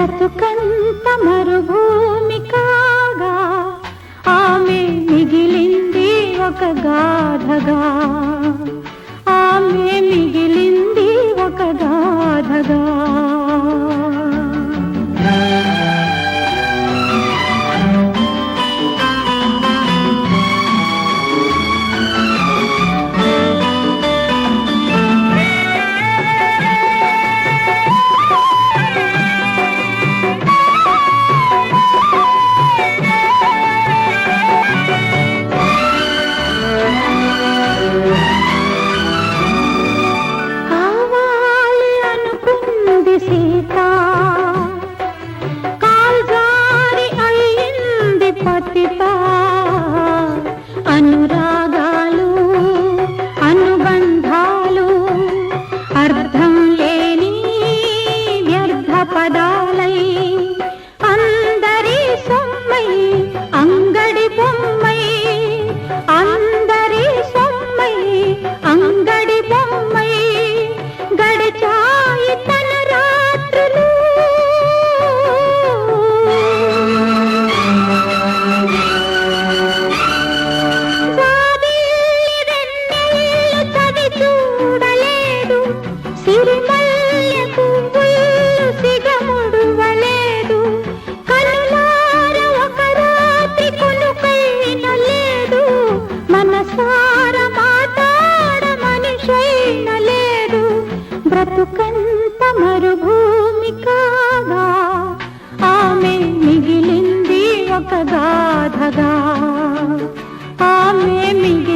బ్రతుకంత మరుభూమి కాగా ఆమె మిగిలింది ఒక గాథగా, ఆమె మిగిలింది ఒక గాథగా. సీత కాల్జారి అయింది పతిత, అనురాగాలు అనుబంధాలు అర్థం లేని వ్యర్థ పదాలై అందరి సొమ్మై అంగడి బొమ్మై, అందరి సొమ్మై అంగడి బొమ్మై గడిచాయి తన రాత్రులు. వెన్నెల్లు చవి చూడలేదు, సిరిమల్లె పువ్వులు సిగముడువలేదు, కనులార ఒక రాత్రి కొనుకైన లేదు, మనసార మాట్లాడ మనిషైన లేదు. బ్రతుకంత మరుభూమి కాగా ఆమె మిగిలింది ఒక గాథగా, ఆమె మిగిలింది